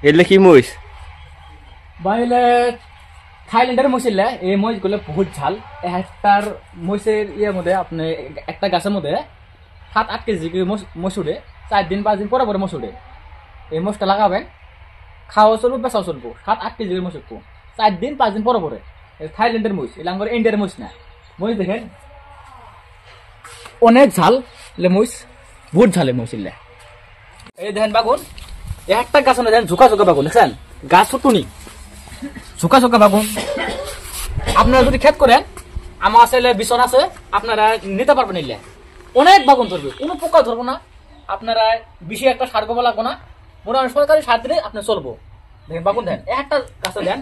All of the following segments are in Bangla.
এলে কি মহিষ? বাইলে থাইল্যান্ডের মহিষিলে এই মহিষগুলো বহুত ঝাল। একটার মহিষের ইয়ের মধ্যে আপনি একটা গাছের মধ্যে 7-8 কেজি মহিষ উঠে, 4 দিন 5 দিন পরে পরে মহিষ উঠে। এই মহিষটা লাগাবেন, খাওয়া চলবো বেচাও চলবো। 7-8 কেজি মহিষ উঠবো 4 দিন 5 দিন পরে পরে। থাইল্যান্ডের মহিষ, এলাম করে ইন্ডিয়ার মহিষ না। মহিষ দেখেন অনেক ঝাল মহিষ, বহুত ঝালে মহিষিলে। এই দেখেন বাগুন, একটা গাছ দেখেন ঝুঁকা ঝুঁকা বাগুন দেখছেন, গাছ ফুটুনি ঝুঁকা ঝুঁকা বাগুন। আপনারা যদি খেত করেন, আমার আসলে বিছন আছে, আপনারা নিতে পারবেন। নিলে অনেক বাগুন ধরবে, কোনো পোকা ধরবো না। আপনারা বেশি একটা সার গোবা লাগবো না, মোটামুটি সরকারি সার দিলে আপনি চলবো। দেখেন বাগুন দেন, একটা গাছে দেন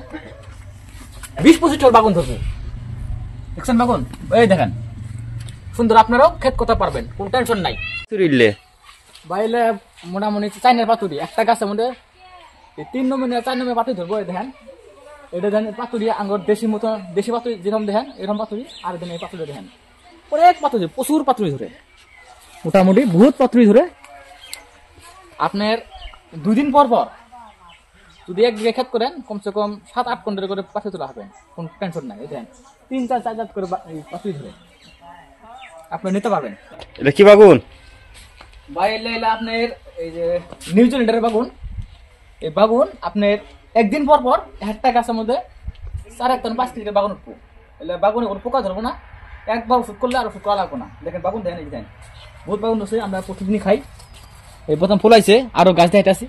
20-25 টল বাগুন ধরবে। দেখছেন বাগুন, এই দেখেন সুন্দর। আপনারাও খেত করতে পারবেন, কোনো টেনশন নাই। চুরিলে বাইলে মোটামুটি 4 নম্বর পাতুরি, একটা গাছের মধ্যে 3 নম্বর 4 নম্বর পাতুরি ধরবো। এই দেখেন, এটা দেখেন পাতুরি আঙ্গুর দেশি মতো, দেশি পাতুরি যেরকম দেখেন এরকম পাতুরি। আর দেখেন এই পাতুরি দেখেন অনেক পাতুরি, প্রচুর পাতুরি ধরে, মোটামুটি বহুত পাতুরি ধরে। আপনার 2 দিন পর পর যদি 1 বিঘা খেত করেন, কমসে কম 7-8 কুইন্টাল করে পাতুরি তোলা হবে, কোনো টেনশন নাই। এই দেখেন 3-4 জাত করে পাতুরি ধরে, আপনি নিতে পারবেন। এটা কি বাগুন? বাইরে আপনার এই যে নিউজিল্যান্ডের বাগুন। এই বাগুন আপনার 1 দিন পর পর একটা গাছের মধ্যে 4-5 কেজি বাগুন উঠবো। এলে বাগুনে কোনো পোকা ধরবো না, একবার ওষুধ করলে আর ওষুধ করা লাগবো না। দেখেন বাগুন দেখেন, এই দেখেন বহুত বাগুন আছে, আমরা প্রতিদিনই খাই। এই প্রথম ফুলাইছে, আরো গাছ দেখাইতে আছে।